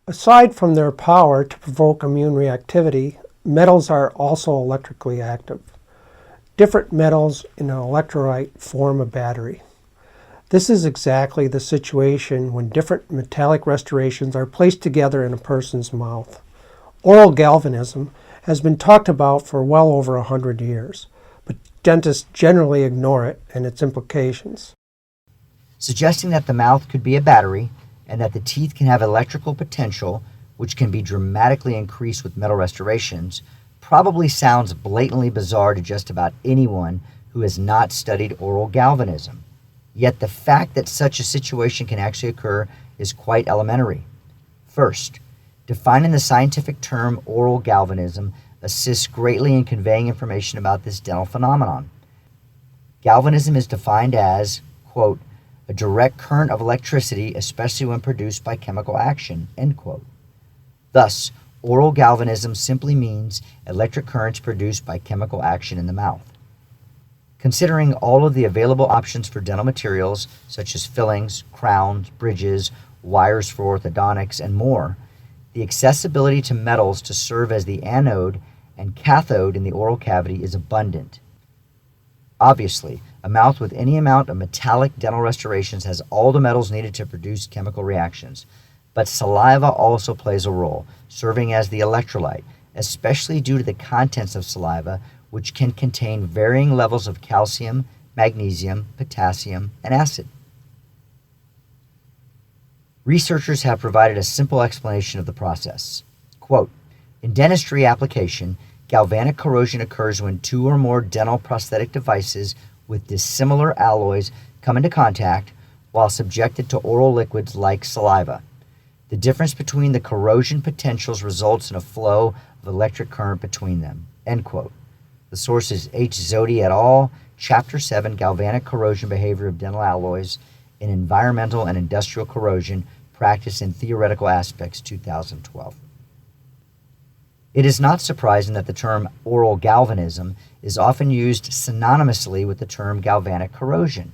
Aside from their power to provoke immune reactivity, metals are also electrically active. Different metals in an electrolyte form a battery. This is exactly the situation when different metallic restorations are placed together in a person's mouth. Oral galvanism has been talked about for well over 100 years, but dentists generally ignore it and its implications. Suggesting that the mouth could be a battery and that the teeth can have electrical potential, which can be dramatically increased with metal restorations, probably sounds blatantly bizarre to just about anyone who has not studied oral galvanism. Yet the fact that such a situation can actually occur is quite elementary. First, defining the scientific term oral galvanism assists greatly in conveying information about this dental phenomenon. Galvanism is defined as, quote, a direct current of electricity, especially when produced by chemical action, end quote. Thus, oral galvanism simply means electric currents produced by chemical action in the mouth. Considering all of the available options for dental materials, such as fillings, crowns, bridges, wires for orthodontics, and more, the accessibility to metals to serve as the anode and cathode in the oral cavity is abundant. Obviously, a mouth with any amount of metallic dental restorations has all the metals needed to produce chemical reactions, but saliva also plays a role, serving as the electrolyte, especially due to the contents of saliva, which can contain varying levels of calcium, magnesium, potassium, and acid. Researchers have provided a simple explanation of the process. Quote, in dentistry application, galvanic corrosion occurs when two or more dental prosthetic devices with dissimilar alloys come into contact while subjected to oral liquids like saliva. The difference between the corrosion potentials results in a flow of electric current between them, end quote. The source is H. Zodi et al., Chapter 7, Galvanic Corrosion Behavior of Dental Alloys in Environmental and Industrial Corrosion, Practice and Theoretical Aspects, 2012. It is not surprising that the term oral galvanism is often used synonymously with the term galvanic corrosion.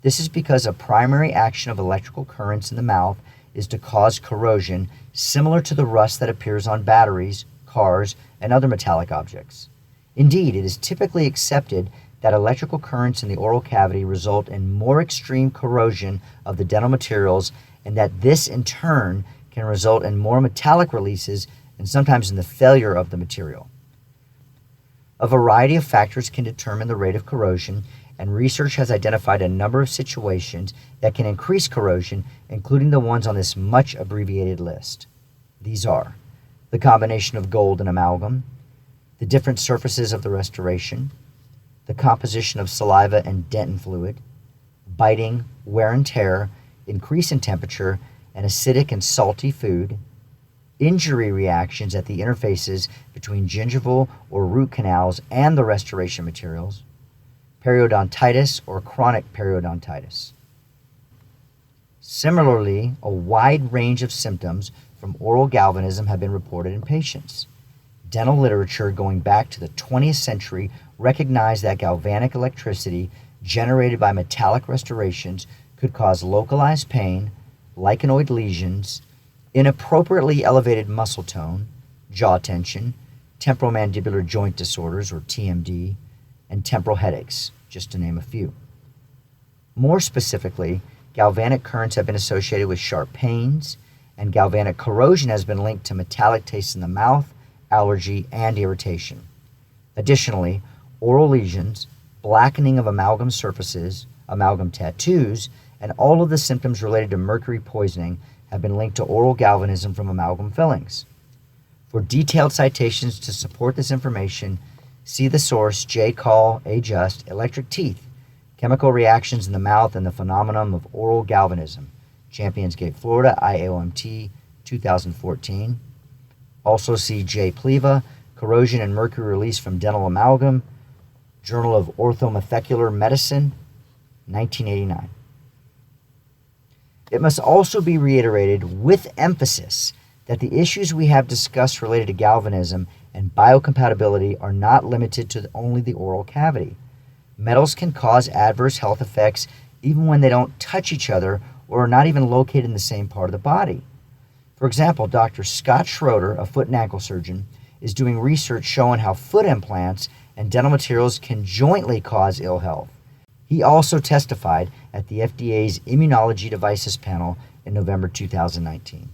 This is because a primary action of electrical currents in the mouth is to cause corrosion similar to the rust that appears on batteries, cars, and other metallic objects. Indeed, it is typically accepted that electrical currents in the oral cavity result in more extreme corrosion of the dental materials, and that this in turn can result in more metallic releases and sometimes in the failure of the material. A variety of factors can determine the rate of corrosion, and research has identified a number of situations that can increase corrosion, including the ones on this much abbreviated list. These are the combination of gold and amalgam, the different surfaces of the restoration, the composition of saliva and dentin fluid, biting, wear and tear, increase in temperature, and acidic and salty food, injury reactions at the interfaces between gingival or root canals and the restoration materials, periodontitis or chronic periodontitis. Similarly, a wide range of symptoms from oral galvanism have been reported in patients. Dental literature going back to the 20th century recognized that galvanic electricity generated by metallic restorations could cause localized pain, lichenoid lesions, inappropriately elevated muscle tone, jaw tension, temporomandibular joint disorders or TMD, and temporal headaches, just to name a few. More specifically, galvanic currents have been associated with sharp pains, and galvanic corrosion has been linked to metallic taste in the mouth, allergy, and irritation. Additionally, oral lesions, blackening of amalgam surfaces, amalgam tattoos, and all of the symptoms related to mercury poisoning have been linked to oral galvanism from amalgam fillings. For detailed citations to support this information, see the source J. Call A. Just, Electric Teeth, Chemical Reactions in the Mouth and the Phenomenon of Oral Galvanism, Champions Gate, Florida, IAOMT, 2014. Also see J. Pleva, Corrosion and Mercury Release from Dental Amalgam, Journal of Orthomolecular Medicine, 1989. It must also be reiterated with emphasis that the issues we have discussed related to galvanism and biocompatibility are not limited to only the oral cavity. Metals can cause adverse health effects even when they don't touch each other or are not even located in the same part of the body. For example, Dr. Scott Schroeder, a foot and ankle surgeon, is doing research showing how foot implants and dental materials can jointly cause ill health. He also testified at the FDA's Immunology Devices panel in November 2019.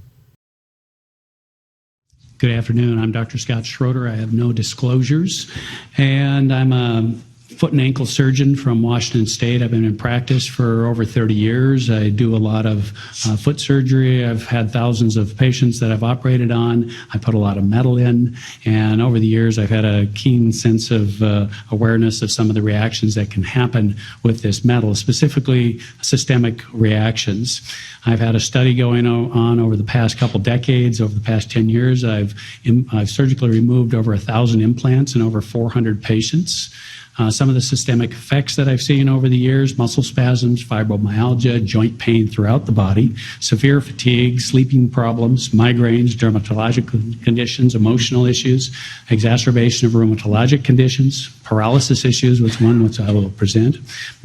Good afternoon. I'm Dr. Scott Schroeder. I have no disclosures, and I'm a foot and ankle surgeon from Washington State. I've been in practice for over 30 years. I do a lot of foot surgery. I've had thousands of patients that I've operated on. I put a lot of metal in, and over the years I've had a keen sense of awareness of some of the reactions that can happen with this metal, specifically systemic reactions. I've had a study going on over the past couple decades. Over the past 10 years, I've surgically removed over 1,000 implants in over 400 patients. Some of the systemic effects that I've seen over the years: muscle spasms, fibromyalgia, joint pain throughout the body, severe fatigue, sleeping problems, migraines, dermatologic conditions, emotional issues, exacerbation of rheumatologic conditions, paralysis issues, which I will present,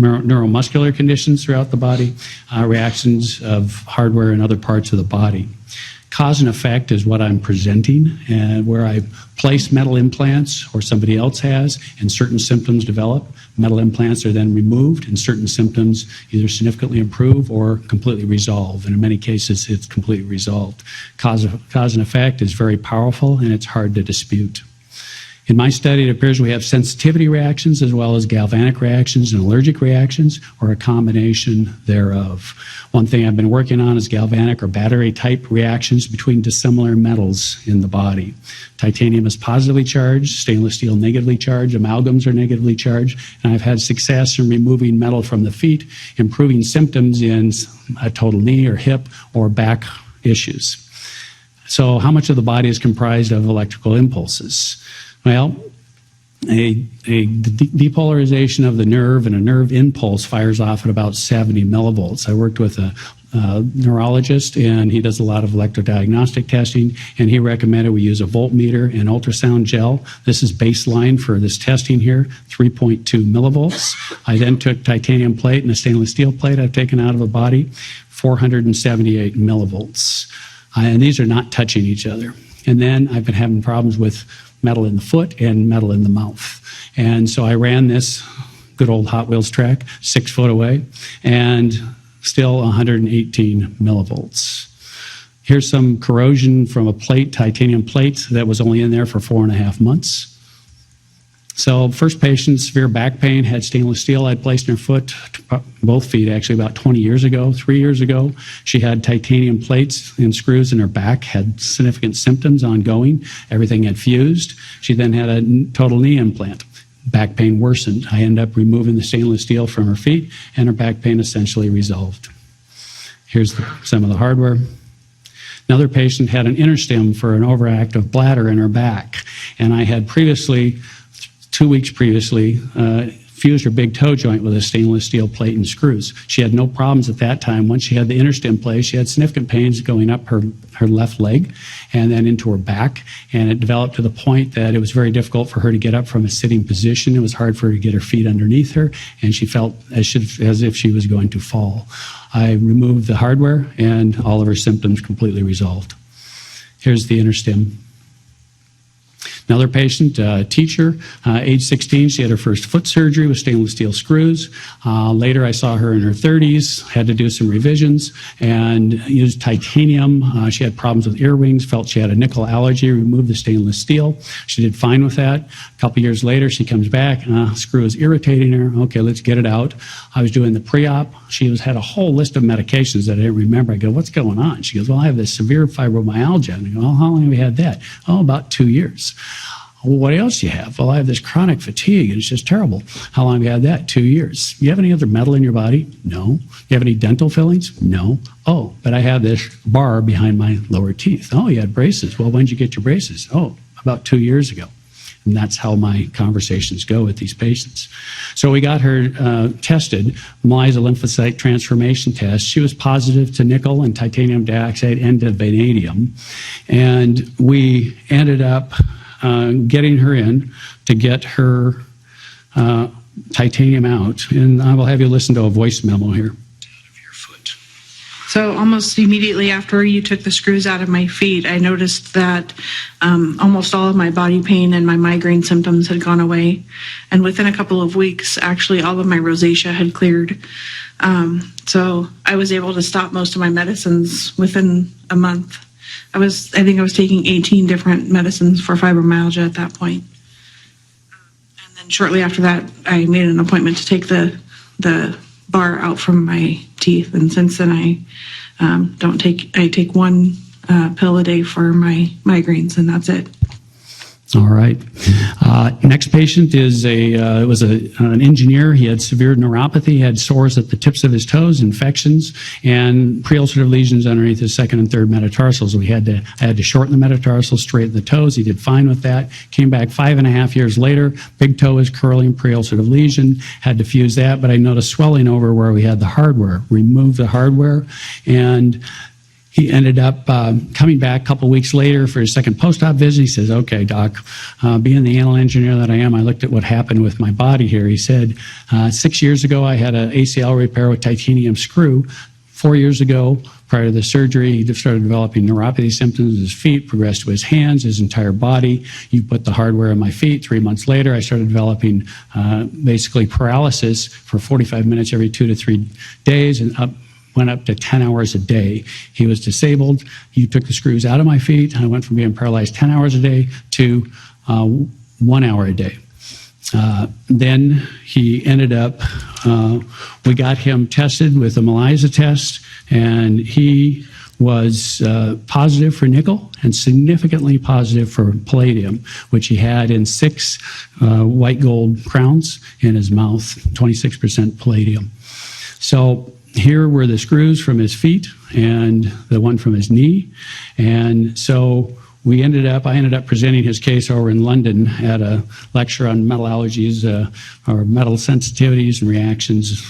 neuromuscular conditions throughout the body, reactions of hardware in other parts of the body. Cause and effect is what I'm presenting, and where I place metal implants or somebody else has, and certain symptoms develop. Metal implants are then removed, and certain symptoms either significantly improve or completely resolve. And in many cases, it's completely resolved. Cause and effect is very powerful, and it's hard to dispute. In my study, it appears we have sensitivity reactions as well as galvanic reactions and allergic reactions, or a combination thereof. One thing I've been working on is galvanic or battery-type reactions between dissimilar metals in the body. Titanium is positively charged, stainless steel negatively charged, amalgams are negatively charged, and I've had success in removing metal from the feet, improving symptoms in a total knee or hip or back issues. So how much of the body is comprised of electrical impulses? Well, a depolarization of the nerve and a nerve impulse fires off at about 70 millivolts. I worked with a neurologist, and he does a lot of electrodiagnostic testing, and he recommended we use a voltmeter and ultrasound gel. This is baseline for this testing here, 3.2 millivolts. I then took titanium plate and a stainless steel plate I've taken out of the body, 478 millivolts. And these are not touching each other. And then I've been having problems with metal in the foot and metal in the mouth. And so I ran this good old Hot Wheels track 6 foot away, and still 118 millivolts. Here's some corrosion from a plate, titanium plate, that was only in there for 4.5 months. So first patient, severe back pain, had stainless steel I'd placed in her foot, both feet actually, about 20 years ago, 3 years ago. She had titanium plates and screws in her back, had significant symptoms ongoing. Everything had fused. She then had a total knee implant. Back pain worsened. I ended up removing the stainless steel from her feet, and her back pain essentially resolved. Here's some of the hardware. Another patient had an interstim for an overactive bladder in her back, and I had previously, 2 weeks previously, fused her big toe joint with a stainless steel plate and screws. She had no problems at that time. Once she had the interstim placed, she had significant pains going up her left leg and then into her back, and it developed to the point that it was very difficult for her to get up from a sitting position. It was hard for her to get her feet underneath her, and she felt as if she was going to fall. I removed the hardware, and all of her symptoms completely resolved. Here's the interstim. Another patient, teacher, age 16, she had her first foot surgery with stainless steel screws. Later I saw her in her 30s, had to do some revisions and used titanium. She had problems with earrings, felt she had a nickel allergy, removed the stainless steel. She did fine with that. A couple years later, she comes back, screw is irritating her. Okay, let's get it out. I was doing the pre-op. She had a whole list of medications that I didn't remember. I go, what's going on? She goes, well, I have this severe fibromyalgia. And I go, well, how long have you had that? Oh, about 2 years. Well, what else do you have? Well, I have this chronic fatigue, and it's just terrible. How long have you had that? 2 years. You have any other metal in your body? No. You have any dental fillings? No. Oh, but I have this bar behind my lower teeth. Oh, you had braces. Well, when did you get your braces? Oh, about 2 years ago. And that's how my conversations go with these patients. So we got her tested, ELISA lymphocyte transformation test. She was positive to nickel and titanium dioxide and to vanadium. And we ended up getting her in to get her titanium out. And I will have you listen to a voice memo here. Out of your foot. So almost immediately after you took the screws out of my feet, I noticed that almost all of my body pain and my migraine symptoms had gone away. And within a couple of weeks, actually all of my rosacea had cleared. So I was able to stop most of my medicines within a month. I think I was taking 18 different medicines for fibromyalgia at that point. And then shortly after that, I made an appointment to take the bar out from my teeth. And since then, I take one pill a day for my migraines, and that's it. All right. Next patient is an engineer. He had severe neuropathy. He had sores at the tips of his toes, infections, and preulcerative lesions underneath his second and third metatarsals. I had to shorten the metatarsals, straighten the toes. He did fine with that. Came back 5.5 years later. Big toe is curling, preulcerative lesion. Had to fuse that, but I noticed swelling over where we had the hardware. Removed the hardware, and he ended up coming back a couple weeks later for his second post-op visit. He says, okay, doc, being the anal engineer that I am, I looked at what happened with my body here. He said, 6 years ago, I had an ACL repair with titanium screw. 4 years ago, prior to the surgery, he started developing neuropathy symptoms in his feet, progressed to his hands, his entire body. You put the hardware on my feet. 3 months later, I started developing basically paralysis for 45 minutes every 2 to 3 days, and went up to 10 hours a day. He was disabled. You took the screws out of my feet. I went from being paralyzed 10 hours a day to 1 hour a day. Then he ended up, we got him tested with a ELISA test, and he was positive for nickel and significantly positive for palladium, which he had in 6 white gold crowns in his mouth, 26% palladium. So here were the screws from his feet and the one from his knee. And so I ended up presenting his case over in London at a lecture on metal allergies or metal sensitivities and reactions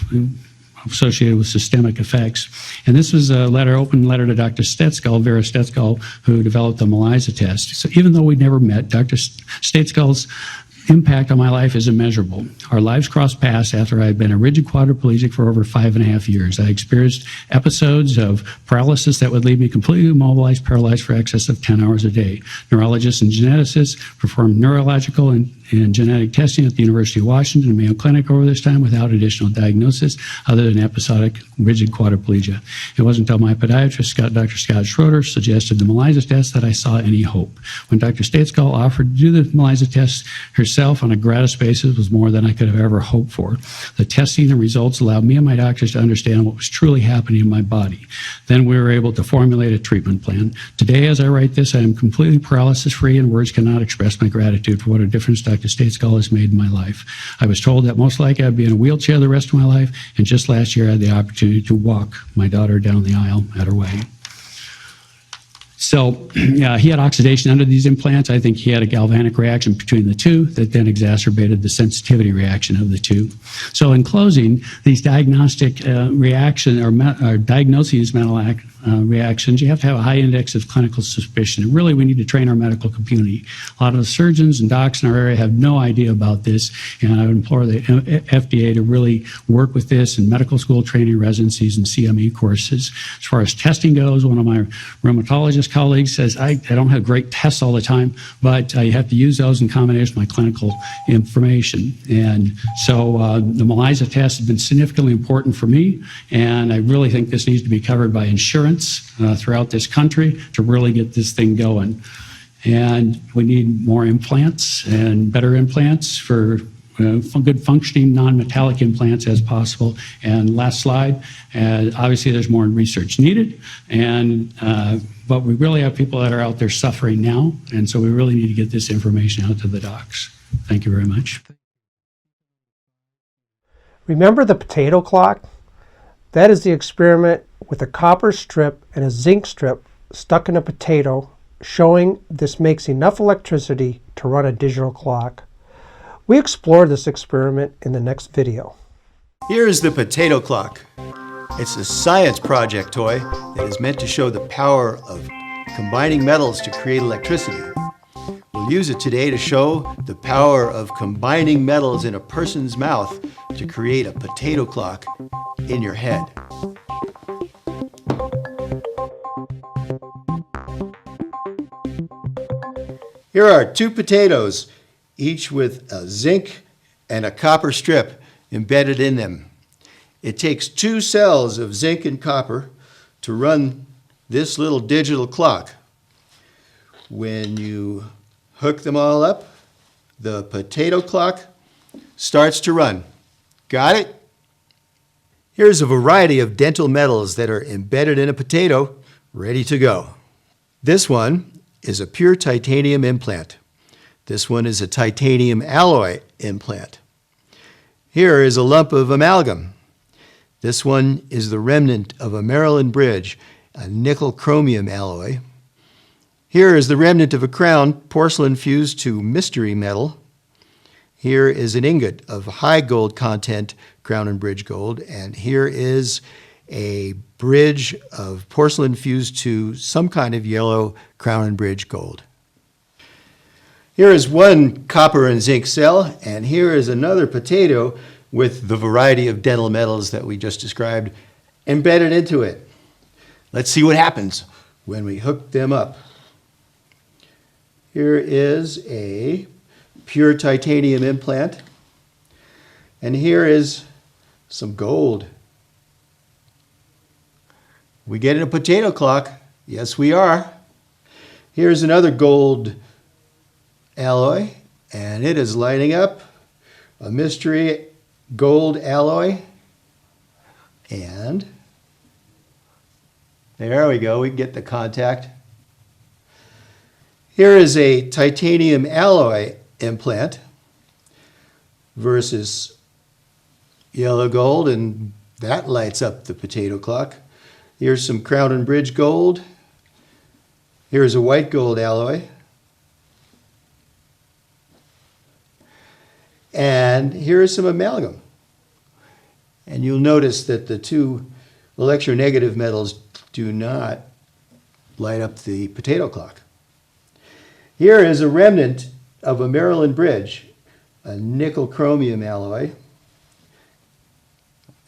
associated with systemic effects. And this was a open letter to Dr. Stetskal, Vera Stetskal, who developed the ELISA test. So even though we never met, Dr. Stetskal's impact on my life is immeasurable. Our lives crossed paths after I had been a rigid quadriplegic for over 5.5 years. I experienced episodes of paralysis that would leave me completely immobilized, paralyzed for excess of 10 hours a day. Neurologists and geneticists performed neurological and genetic testing at the University of Washington and Mayo Clinic over this time without additional diagnosis other than episodic rigid quadriplegia. It wasn't until my podiatrist, Dr. Scott Schroeder, suggested the ELISA test that I saw any hope. When Dr. Stateskal offered to do the ELISA test herself on a gratis basis was more than I could have ever hoped for. The testing and results allowed me and my doctors to understand what was truly happening in my body. Then we were able to formulate a treatment plan. Today, as I write this, I am completely paralysis-free, and words cannot express my gratitude for what a difference Dr. Stateskal has made in my life. I was told that most likely I'd be in a wheelchair the rest of my life, and just last year I had the opportunity to walk my daughter down the aisle at her wedding. So he had oxidation under these implants. I think he had a galvanic reaction between the two that then exacerbated the sensitivity reaction of the two. So in closing, these diagnostic reaction or diagnoses mental reactions, you have to have a high index of clinical suspicion. And really, we need to train our medical community. A lot of the surgeons and docs in our area have no idea about this, and I would implore the FDA to really work with this in medical school training residencies and CME courses. As far as testing goes, one of my rheumatologist colleagues says, I don't have great tests all the time, but you have to use those in combination with my clinical information. And so the ELISA test has been significantly important for me, and I really think this needs to be covered by insurance throughout this country to really get this thing going. And we need more implants and better implants for good functioning non-metallic implants as possible. And last slide, obviously there's more research needed, and but we really have people that are out there suffering now, and so we really need to get this information out to the docs. Thank you very much. Remember the potato clock? That is the experiment with a copper strip and a zinc strip stuck in a potato, showing this makes enough electricity to run a digital clock. We explore this experiment in the next video. Here is the potato clock. It's a science project toy that is meant to show the power of combining metals to create electricity. We'll use it today to show the power of combining metals in a person's mouth to create a potato clock in your head. Here are 2 potatoes, each with a zinc and a copper strip embedded in them. It takes 2 cells of zinc and copper to run this little digital clock. When you hook them all up, the potato clock starts to run. Got it? Here's a variety of dental metals that are embedded in a potato, ready to go. This one is a pure titanium implant. This one is a titanium alloy implant. Here is a lump of amalgam. This one is the remnant of a Maryland bridge, a nickel chromium alloy. Here is the remnant of a crown, porcelain fused to mystery metal. Here is an ingot of high gold content, crown and bridge gold, and here is a bridge of porcelain fused to some kind of yellow crown and bridge gold. Here is one copper and zinc cell, and here is another potato with the variety of dental metals that we just described embedded into it. Let's see what happens when we hook them up. Here is a pure titanium implant, and here is some gold. We get in a potato clock. Yes, we are. Here's another gold alloy, and it is lighting up, a mystery gold alloy, and there we go, we get the contact. Here is a titanium alloy implant versus yellow gold, and that lights up the potato clock. Here's some crown and bridge gold. Here's a white gold alloy. And here is some amalgam. And you'll notice that the 2 electronegative metals do not light up the potato clock. Here is a remnant of a Maryland bridge, a nickel chromium alloy.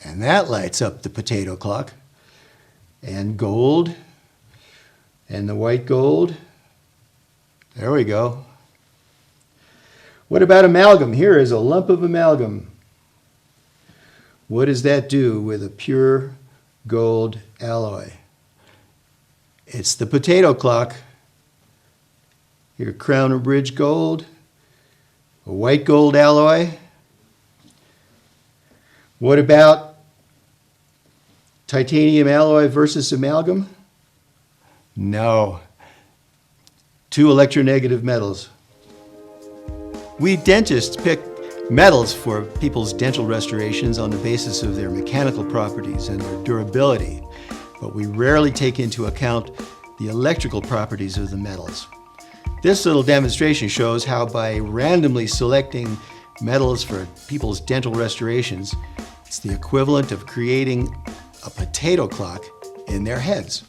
And that lights up the potato clock. And gold, and the white gold. There we go. What about amalgam? Here is a lump of amalgam. What does that do with a pure gold alloy? It's the potato clock. Here, crown and bridge gold, a white gold alloy. What about titanium alloy versus amalgam? No. 2 electronegative metals. We dentists pick metals for people's dental restorations on the basis of their mechanical properties and their durability, but we rarely take into account the electrical properties of the metals. This little demonstration shows how by randomly selecting metals for people's dental restorations, it's the equivalent of creating a potato clock in their heads.